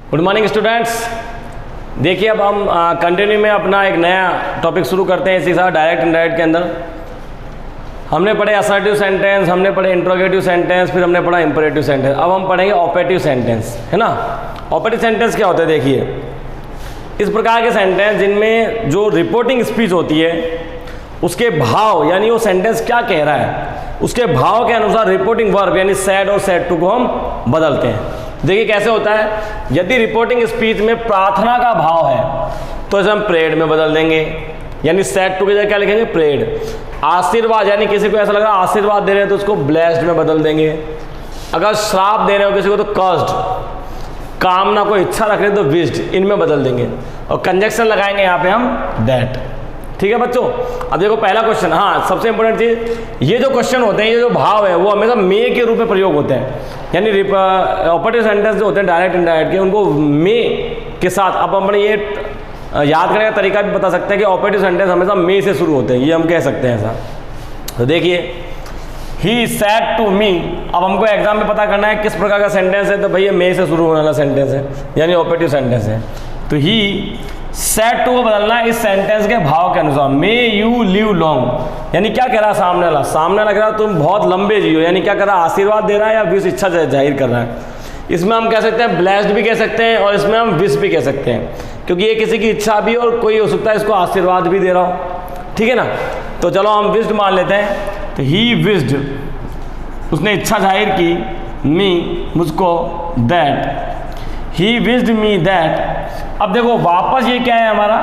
Good morning students. देखिए अब हम कंटिन्यू में अपना एक नया टॉपिक शुरू करते हैं इसी साथ डायरेक्ट इनडायरेक्ट के अंदर। हमने पढ़े असर्टिव सेंटेंस, हमने पढ़े इंट्रोगेटिव सेंटेंस, फिर हमने पढ़ा इंपरेटिव सेंटेंस। अब हम पढ़ेंगे ऑपरेटिव सेंटेंस, है ना। ऑपरेटिव सेंटेंस क्या होता है? देखिए, इस प्रकार के सेंटेंस जिनमें जो रिपोर्टिंग स्पीच होती है उसके भाव, यानी वो सेंटेंस क्या कह रहा है उसके भाव के अनुसार रिपोर्टिंग वर्ब यानी सैड और सैड टू को हम बदलते हैं। देखिए कैसे होता है। यदि रिपोर्टिंग स्पीच में प्रार्थना का भाव है तो इसे हम प्रेड में बदल देंगे, यानी सैड टू की जगह क्या लिखेंगे? प्रेड। आशीर्वाद, यानी किसी को ऐसा लग रहा है आशीर्वाद दे रहे हैं तो उसको ब्लेस्ड में बदल देंगे। अगर श्राप दे रहे हो किसी को तो कर्स्ड। कामना को इच्छा रख रहे हैं तो विश्ड, इनमें बदल देंगे। और कंजक्शन लगाएंगे यहाँ पे हम दैट। ठीक है बच्चों। अब देखो पहला क्वेश्चन, हाँ सबसे इंपॉर्टेंट चीज, ये जो क्वेश्चन होते हैं, ये जो भाव है वो हमेशा मे के रूप में प्रयोग होते हैं। यानी ऑपरेटिव सेंटेंस जो होते हैं डायरेक्ट इनडायरेक्ट के, उनको मे के साथ अब अपने ये याद करने का तरीका भी बता सकते हैं कि ऑपरेटिव सेंटेंस हमेशा मे से शुरू होते हैं, ये हम कह सकते हैं ऐसा। तो देखिए, ही सैड टू मी। अब हमको एग्जाम में पता करना है किस प्रकार का सेंटेंस है, तो भैया मे से शुरू होने वाला सेंटेंस है, यानी ऑपरेटिव सेंटेंस है। तो ही सैड टू को बदलना है इस सेंटेंस के भाव के अनुसार। मे यू लिव लॉन्ग, यानी क्या कह रहा है सामने वाला? सामने वाला कह रहा है तुम बहुत लंबे जियो, यानी क्या कर रहा है? आशीर्वाद दे रहा है या विश इच्छा जाहिर कर रहा है। इसमें हम कह सकते हैं ब्लेस्ड भी कह सकते हैं और इसमें हम विश भी कह सकते हैं, क्योंकि ये किसी की इच्छा भी और कोई हो सकता है इसको आशीर्वाद भी दे रहा हो। ठीक है ना। तो चलो हम विश्ड मान लेते हैं। तो ही विश्ड, उसने इच्छा जाहिर की, मी मुझको, that he wished me that. अब देखो वापस ये क्या है हमारा?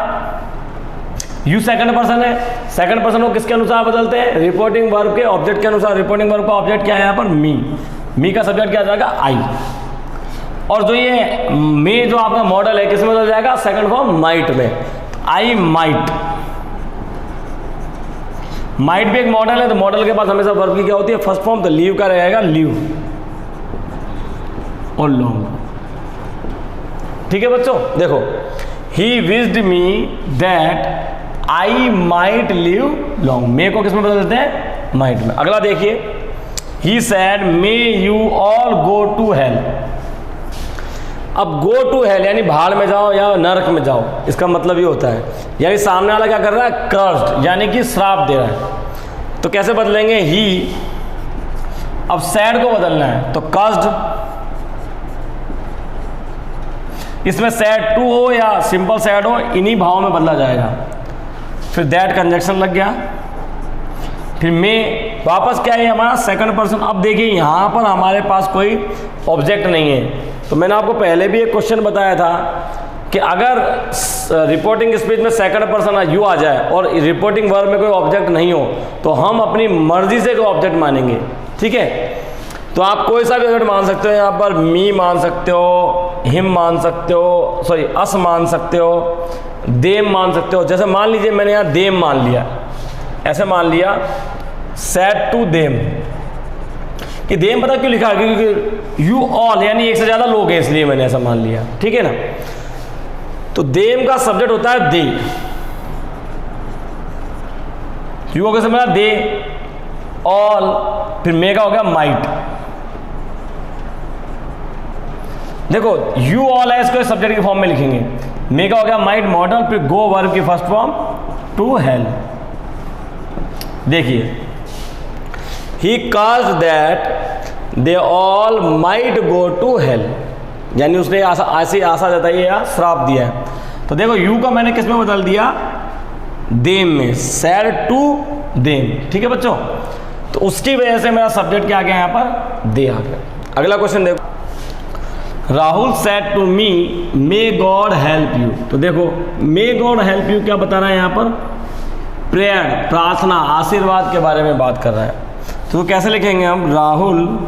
यू सेकंड पर्सन है। सेकंड पर्सन को किसके अनुसार बदलते हैं? रिपोर्टिंग वर्ब के ऑब्जेक्ट के अनुसार। रिपोर्टिंग वर्ब का ऑब्जेक्ट क्या है यहाँ पर? मी। मी का सब्जेक्ट क्या आ जाएगा? आई। और जो ये मे जो आपका मॉडल है किसमें बदल जाएगा? सेकंड फॉर्म माइट में। I might. माइट भी एक मॉडल है, तो मॉडल के पास हमेशा वर्ब की क्या होती है? First form. तो लीव का रहेगा लीव और लॉन्ग। ठीक है बच्चों। देखो, he wished me that I might live long. May को किस में बदल देते हैं? माइट में। अगला देखिए, he said may you all go to hell. अब गो टू हेल यानी भाड़ में जाओ या नरक में जाओ, इसका मतलब ये होता है, यानी सामने वाला क्या कर रहा है? कर्स्ड, यानी कि श्राप दे रहा है। तो कैसे बदलेंगे? ही, अब सैड को बदलना है तो कर्स्ड। इसमें सैड टू हो या सिंपल सैड हो, इन्हीं भाव में बदला जाएगा। फिर दैट कंजक्शन लग गया। फिर में वापस क्या है हमारा? Second person. अब देखिए यहाँ पर हमारे पास कोई ऑब्जेक्ट नहीं है। तो मैंने आपको पहले भी एक क्वेश्चन बताया था कि अगर रिपोर्टिंग स्पीच में सेकंड पर्सन यू आ जाए और रिपोर्टिंग वर्ब में कोई ऑब्जेक्ट नहीं हो तो हम अपनी मर्जी से कोई ऑब्जेक्ट मानेंगे। ठीक है। तो आप कोई सा भी ऑब्जेक्ट मान सकते हो। यहाँ पर मी मान सकते हो, हिम मान सकते हो, सॉरी अस मान सकते हो, देम मान सकते हो। जैसे मान लीजिए मैंने यहाँ देम मान लिया, ऐसे मान लिया सैड टू देम। कि देम पता क्यों लिखा? क्योंकि यू ऑल यानी एक से ज्यादा लोग हैं, इसलिए मैंने ऐसा मान लिया। ठीक है ना। तो देम का सब्जेक्ट होता है दे। यू को कैसे मिला? दे, ऑल, फिर मे का हो गया माइट। देखो यू ऑल है, इसको सब्जेक्ट के फॉर्म में लिखेंगे। मे का हो गया माइट मॉडल, फिर गो वर्ब की फर्स्ट फॉर्म टू हेल। देखिए, he caused that they all might go to hell, यानी उसने ऐसी आशा जताई है या श्राप दिया है। तो देखो यू का मैंने किस में बदल दिया? देम में। Said to them. ठीक है बच्चों। तो उसकी वजह से मेरा सब्जेक्ट क्या आ गया यहाँ पर? दे आ गया। अगला क्वेश्चन देखो, Rahul said to me may God help you. तो देखो मे गॉड हेल्प यू क्या बता रहा है यहाँ पर? प्रेयर, प्रार्थना, आशीर्वाद के बारे में बात कर रहा है। तो कैसे लिखेंगे हम? राहुल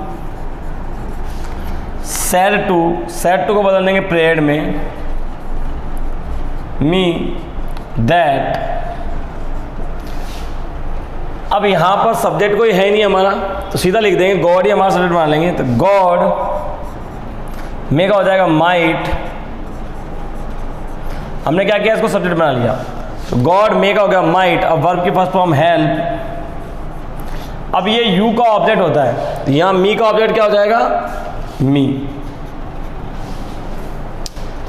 सैड टू को बदल देंगे प्रेयर में, मी दैट। अब यहाँ पर सब्जेक्ट कोई है नहीं हमारा, तो सीधा लिख देंगे गॉड ही हमारा सब्जेक्ट बना लेंगे। तो गॉड, मे का हो जाएगा माइट। हमने क्या किया? इसको सब्जेक्ट बना लिया। तो गॉड, मे का हो गया माइट। अब वर्ब की फर्स्ट फॉर्म हेल्प। अब ये यू का ऑब्जेक्ट होता है, तो यहाँ मी का ऑब्जेक्ट क्या हो जाएगा? मी।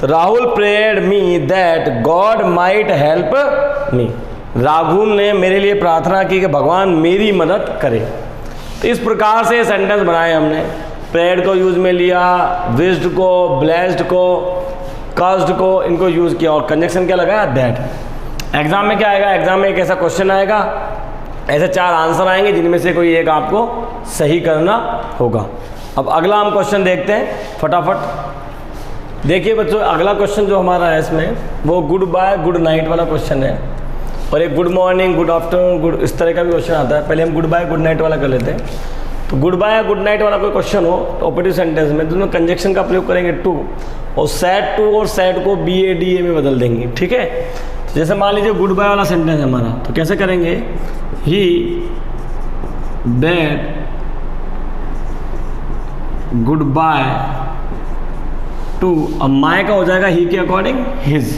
तो Rahul prayed me that God might help me. Rahul ने मेरे लिए प्रार्थना की कि भगवान मेरी मदद करे। तो इस प्रकार से सेंटेंस बनाए हमने। प्रेयर्ड को यूज में लिया, विश्ड को, ब्लेस्ड को, कर्स्ड को, इनको यूज किया और कंजक्शन क्या लगाया, दैट। एग्जाम में क्या आएगा, एग्जाम में एक ऐसा क्वेश्चन आएगा, ऐसे 4 आंसर आएंगे जिनमें से कोई एक आपको सही करना होगा। अब अगला हम क्वेश्चन देखते हैं फटाफट। देखिए बच्चों, अगला क्वेश्चन जो हमारा है इसमें वो गुड बाय गुड नाइट वाला क्वेश्चन है, और एक good morning, good afternoon, good, इस तरह का भी क्वेश्चन आता है। पहले हम गुड बाय गुड नाइट वाला कर लेते हैं। तो गुड बाय गुड नाइट वाला कोई क्वेश्चन हो तो ऑपरेटिव सेंटेंस में दोनों कंजक्शन का प्रयोग करेंगे टू, और सैड टू और सैड को BADA में बदल देंगे, ठीक है। तो जैसे मान लीजिए गुड बाय वाला सेंटेंस है हमारा, तो कैसे करेंगे, ही बैड गुड बाय टू, अब माय का हो जाएगा ही के अकॉर्डिंग हिज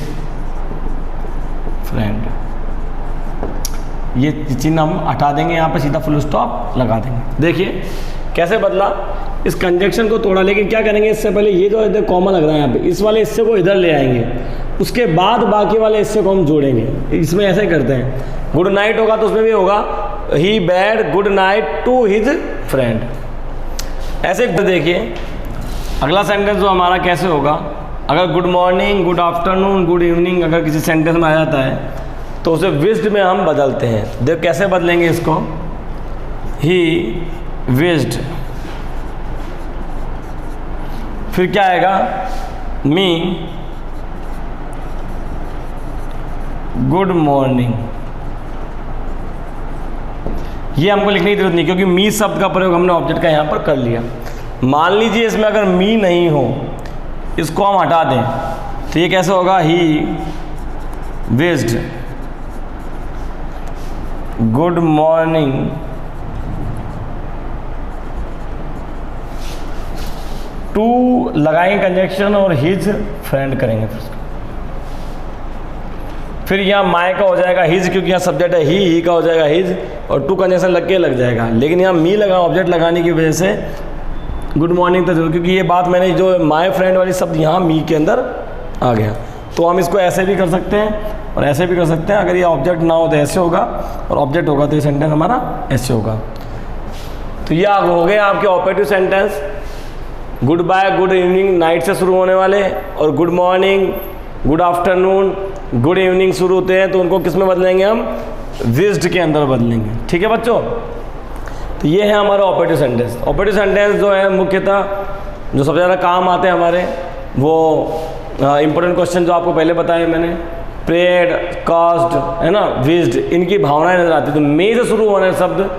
फ्रेंड। ये चिन्ह हम हटा देंगे, यहाँ पे सीधा फुल स्टॉप लगा देंगे। देखिए कैसे बदला, इस कंजक्शन को तोड़ा, लेकिन क्या करेंगे, इससे पहले ये जो इधर कॉमा लग रहा है यहाँ पे, इस वाले हिस्से को इधर ले आएंगे, उसके बाद बाकी वाले हिस्से को हम जोड़ेंगे। इसमें ऐसे ही करते हैं, गुड नाइट होगा तो उसमें भी होगा he bade good night to his friend. ऐसे देखिए अगला सेंटेंस जो हमारा कैसे होगा, अगर good morning, good afternoon, good evening अगर किसी सेंटेंस में आ जाता है तो उसे विश्ड में हम बदलते हैं। देख कैसे बदलेंगे इसको, ही विश्ड, फिर क्या आएगा, मी गुड मॉर्निंग। ये हमको लिखने की जरूरत नहीं, क्योंकि मी शब्द का प्रयोग हमने ऑब्जेक्ट का यहाँ पर कर लिया। मान लीजिए इसमें अगर मी नहीं हो, इसको हम हटा दें, तो ये कैसे होगा, he wished good morning to, लगाएंगे कंजक्शन और हिज फ्रेंड करेंगे। फिर यहाँ माय का हो जाएगा हिज, क्योंकि यहाँ सब्जेक्ट है ही का हो जाएगा हिज, और टू कंजक्शन लग के लग जाएगा। लेकिन यहाँ मी लगा ऑब्जेक्ट लगाने की वजह से गुड मॉर्निंग तो जरूर, क्योंकि ये बात मैंने जो माय फ्रेंड वाली शब्द यहाँ मी के अंदर आ गया। तो हम इसको ऐसे भी कर सकते हैं और ऐसे भी कर सकते हैं। अगर ये ऑब्जेक्ट ना हो तो ऐसे होगा, और ऑब्जेक्ट होगा तो ये सेंटेंस हमारा ऐसे होगा। तो ये हो गए आपके operative sentence, goodbye good evening night से शुरू होने वाले, और good morning, good afternoon, good evening शुरू होते हैं तो उनको किस में बदलेंगे, हम विश्ड के अंदर बदलेंगे, ठीक है बच्चों। तो ये है हमारा ऑपरेटिव सेंटेंस। ऑपरेटिव सेंटेंस जो है मुख्यतः जो सबसे ज़्यादा काम आते हैं हमारे, वो इंपॉर्टेंट क्वेश्चन जो आपको पहले बताए मैंने, प्रेयर्ड, कास्ड, है ना, विश्ड, इनकी भावनाएं नजर आती है। तो मे से शुरू होने शब्द,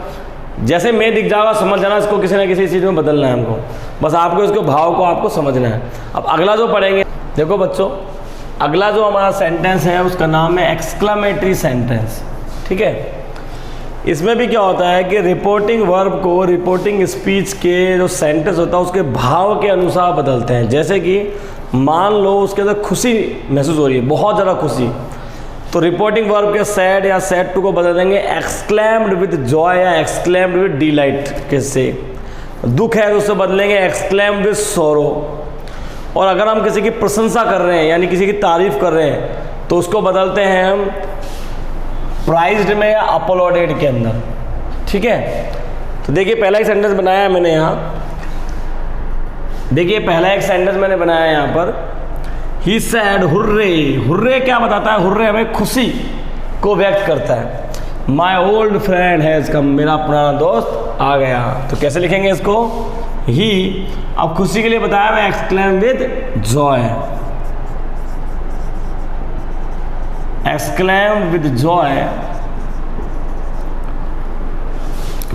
जैसे मे दिख जाएगा समझ जाना इसको किसी ना किसी चीज़ में बदलना है हमको, बस आपको इसको भाव को आपको समझना है। अब अगला जो पढ़ेंगे, देखो बच्चों, अगला जो हमारा सेंटेंस है उसका नाम है एक्सक्लेमेटरी सेंटेंस, ठीक है। इसमें भी क्या होता है कि रिपोर्टिंग वर्ब को रिपोर्टिंग स्पीच के जो सेंटेंस होता है उसके भाव के अनुसार बदलते हैं। जैसे कि मान लो उसके अंदर खुशी महसूस हो रही है, बहुत ज़्यादा खुशी, तो रिपोर्टिंग वर्ब के सैड या सैड टू को बदल देंगे एक्सक्लेम्ड विद जॉय या एक्सक्लेम्ड विद डिलाइट के से। दुख है तो उससे बदलेंगे एक्सक्लेम्ड विद सोरो। और अगर हम किसी की प्रशंसा कर रहे हैं यानी किसी की तारीफ कर रहे हैं तो उसको बदलते हैं हम प्राइज्ड में या अपलॉडेड के अंदर, ठीक है। तो देखिए पहला एक सेंटेंस बनाया है मैंने यहाँ, देखिए पहला एक सेंटेंस मैंने बनाया है यहाँ पर, ही सैड हुर्रे। हुर्रे क्या बताता है, हुर्रे हमें खुशी को व्यक्त करता है। My old friend has come, मेरा पुराना दोस्त आ गया। तो कैसे लिखेंगे इसको, ही, अब खुशी के लिए बताया मैं exclaim with Joy, exclaim with Joy,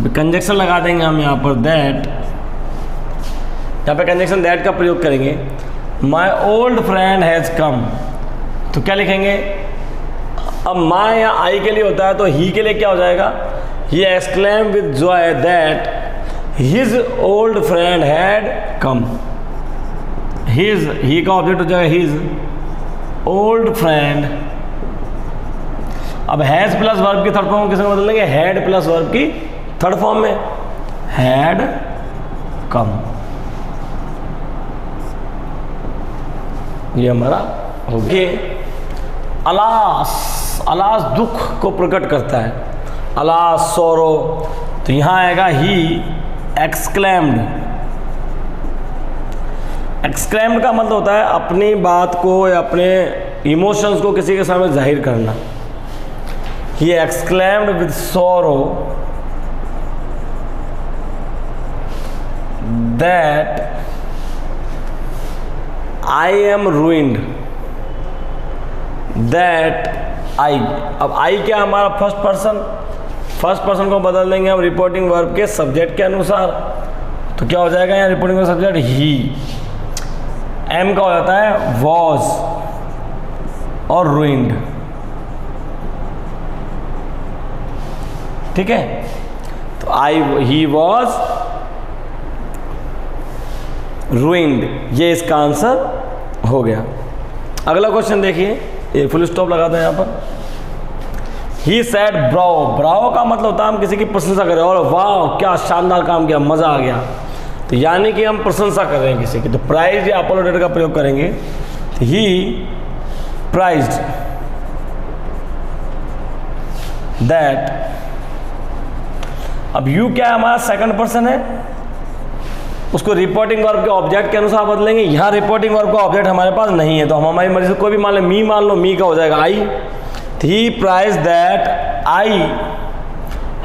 conjunction लगा देंगे हम यहाँ पर दैट, यहाँ पे कंजक्शन दैट का प्रयोग करेंगे। My old friend has come, तो क्या लिखेंगे, अब माई या आई के लिए होता है तो ही के लिए क्या हो जाएगा, he exclaim with joy that his old friend had come. His, he का ऑब्जेक्ट हो जाएगा हिज ओल्ड फ्रेंड। अब हैज प्लस वर्ब की थर्ड फॉर्म किसमें बदल देंगे, हैड प्लस वर्ब की थर्ड फॉर्म में, हैड कम। ये हमारा हो गया। अलास, अलास दुख को प्रकट करता है, अलास सोरो, तो यहाँ आएगा ही एक्सक्लेम्ड। एक्सक्लेम्ड का मतलब होता है अपनी बात को या अपने इमोशंस को किसी के सामने जाहिर करना। ही एक्सक्लेम्ड विद सोरो that I am ruined, that I. अब आई क्या हमारा फर्स्ट पर्सन को बदल देंगे हम रिपोर्टिंग वर्ब के सब्जेक्ट के अनुसार, तो क्या हो जाएगा यहाँ रिपोर्टिंग वर्ब सब्जेक्ट ही। एम का हो जाता है वॉज और ruined, ठीक है। तो ही वॉज ruined, ये इसका आंसर हो गया। अगला क्वेश्चन देखिए, ये फुल स्टॉप लगाते हैं यहाँ पर। ही सैड ब्राओ, ब्राओ का मतलब होता है हम किसी की प्रशंसा करें, और वाह क्या शानदार काम किया, मज़ा आ गया, तो यानी कि हम प्रशंसा कर रहे हैं किसी की। तो प्राइज या अपोलोडेट का प्रयोग करेंगे, तो ही प्राइज्ड दैट। अब यू क्या है हमारा सेकंड पर्सन है, उसको रिपोर्टिंग वर्ब के ऑब्जेक्ट के अनुसार बदलेंगे। यहाँ रिपोर्टिंग वर्ब का ऑब्जेक्ट हमारे पास नहीं है, तो हम हमारी मर्जी से कोई भी मान लें, मी मान लो, मी का हो जाएगा I. He praised that I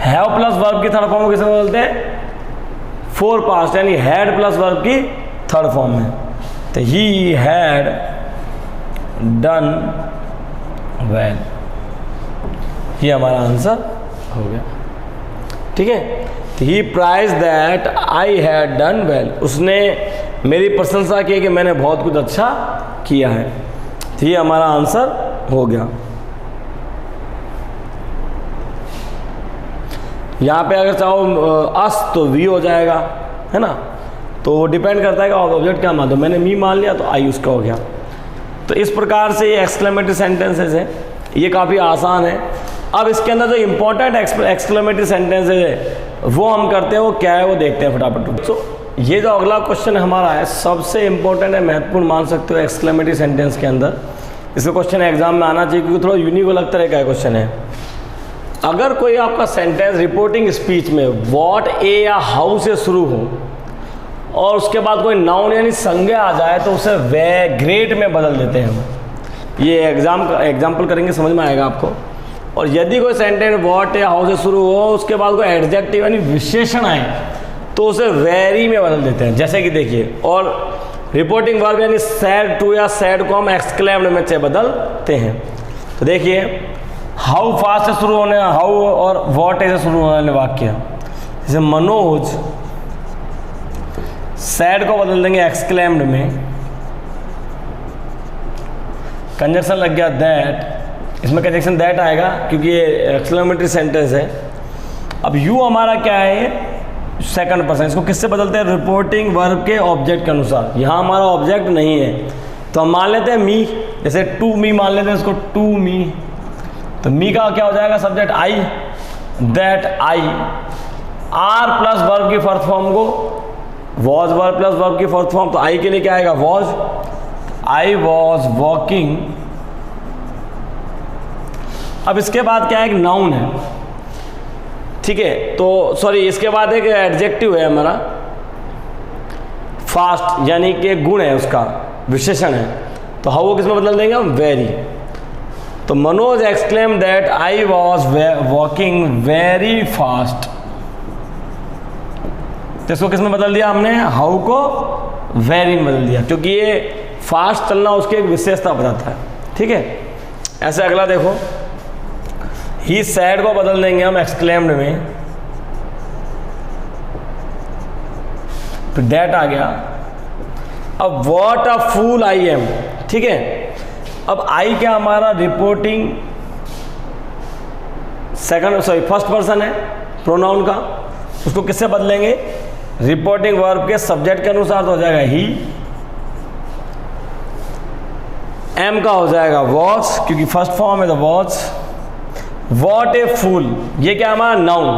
have plus verb की थर्ड फॉर्म को किसे बोलते हैं, फोर पास्ट, यानी हैड प्लस वर्ब की थर्ड फॉर्म में। तो ही हैड डन वेल, ये हमारा आंसर हो गया, ठीक है। He praised that I had done well, उसने मेरी प्रशंसा की कि मैंने बहुत कुछ अच्छा किया है, तो ये हमारा आंसर हो गया। यहाँ पे अगर चाहो अस तो वी हो जाएगा, है ना, तो डिपेंड करता है कि ऑब्जेक्ट क्या मान दो। मैंने मी मान लिया तो आई उसका हो गया। तो इस प्रकार से ये एक्सक्लेमेटरी सेंटेंसेस है, ये काफ़ी आसान है। अब इसके अंदर जो इम्पोर्टेंट एक्सक्लेमेटरी सेंटेंसेस है वो हम करते हैं, वो क्या है वो देखते हैं फटाफट। तो ये जो अगला क्वेश्चन हमारा है सबसे इम्पोर्टेंट है, महत्वपूर्ण मान सकते हो एक्सक्लेमेटरी सेंटेंस के अंदर। इसका क्वेश्चन एग्जाम में आना चाहिए क्योंकि थोड़ा यूनिक अलग तरह का क्वेश्चन है। अगर कोई आपका सेंटेंस रिपोर्टिंग स्पीच में व्हाट, ए या हाउ से शुरू हो और उसके बाद कोई नाउन यानी संज्ञा आ जाए तो उसे वे ग्रेट में बदल देते हैं हम। ये एग्जाम्पल करेंगे, समझ में आएगा आपको। और यदि कोई सेंटेंस व्हाट या हाउ से शुरू हो उसके बाद कोई एडजेक्टिव यानी विशेषण आए तो उसे वेरी में बदल देते हैं, जैसे कि देखिए। और रिपोर्टिंग वर्ब यानी सैड टू या सैड को हम एक्सक्लेम्ड में से बदलते हैं। तो देखिए हाउ फास्ट से शुरू होने, हाउ और व्हाट से शुरू होने वाले वाक्य, जैसे मनोज सैड को बदल देंगे एक्सक्लेम्ड में, कंजक्शन लग गया दैट, इसमें कंजक्शन दैट आएगा क्योंकि ये एक्सक्लेमेटरी सेंटेंस है। अब यू हमारा क्या है, सेकंड पर्सन, इसको किससे बदलते हैं, रिपोर्टिंग वर्ब के ऑब्जेक्ट के अनुसार। यहाँ हमारा ऑब्जेक्ट नहीं है तो हम मान लेते हैं मी, जैसे टू मी मान लेते हैं इसको, टू मी, तो मी का क्या हो जाएगा subject I, that I. Are plus verb की फोर्थ फॉर्म को वॉज वर्ब प्लस वर्ब की फोर्थ फॉर्म, तो आई के लिए क्या आएगा वॉज, आई वॉज वॉकिंग। अब इसके बाद क्या है, एक नाउन है, ठीक है, तो सॉरी इसके बाद एक एडजेक्टिव है हमारा फास्ट, यानी कि गुण है उसका, विशेषण है। तो हाउ किस में बदल देंगे हम, वेरी। तो Manoj exclaim that I was walking very fast, तो इसको किस में बदल दिया हमने, हाउ को वेरी में बदल दिया, क्योंकि ये फास्ट चलना उसकी एक विशेषता बताता है, ठीक है। ऐसे अगला देखो, ही सैड को बदल देंगे हम एक्सक्लेम्ड में, तो दैट आ गया। अब what a fool I am, ठीक है। अब आई क्या हमारा रिपोर्टिंग फर्स्ट पर्सन है प्रोनाउन का, उसको किससे बदलेंगे, रिपोर्टिंग वर्ब के सब्जेक्ट के अनुसार, तो हो जाएगा ही। एम का हो जाएगा वॉच क्योंकि फर्स्ट फॉर्म है तो वॉच। वॉट ए फूल, ये क्या हमारा नाउन,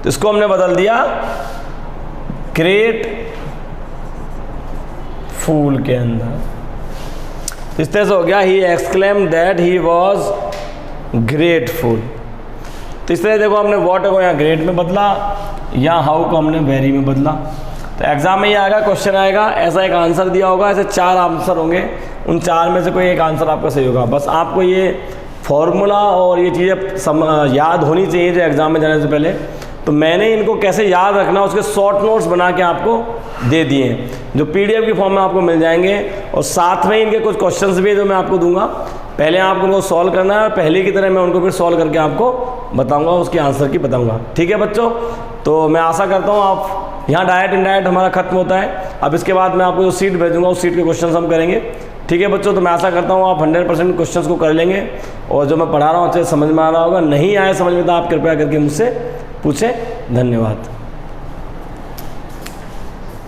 तो इसको हमने बदल दिया ग्रेट फूल के अंदर। इस तरह से हो गया, he exclaim that he was grateful. तो इस तरह देखो हमने वॉट को यहाँ ग्रेट में बदला, यहाँ हाउ को हमने वेरी में बदला। तो एग्जाम में ये आएगा, क्वेश्चन आएगा, ऐसा एक आंसर दिया होगा, ऐसे 4 आंसर होंगे, उन 4 में से कोई एक आंसर आपका सही होगा। बस आपको ये फॉर्मूला और ये चीज़ें याद होनी चाहिए जो एग्ज़ाम में जाने से पहले। तो मैंने इनको कैसे याद रखना उसके शॉर्ट नोट्स बना के आपको दे दिए हैं, जो PDF की फॉर्म में आपको मिल जाएंगे, और साथ में इनके कुछ क्वेश्चंस भी जो मैं आपको दूंगा, पहले आपको उनको सॉल्व करना है और पहले की तरह मैं उनको फिर सॉल्व करके आपको बताऊंगा, उसकी आंसर की बताऊंगा। ठीक है बच्चों, तो मैं आशा करता हूँ आप यहाँ डायरेक्ट इनडायरेक्ट हमारा खत्म होता है। अब इसके बाद मैं आपको जो सीट भेजूंगा उस सीट के क्वेश्चन हम करेंगे। ठीक है बच्चों, तो मैं आशा करता हूँ आप 100% क्वेश्चंस को कर लेंगे और जो मैं पढ़ा रहा हूँ अच्छे समझ में आ रहा होगा। नहीं आए समझ में तो आप कृपया करके मुझसे पूछें। धन्यवाद।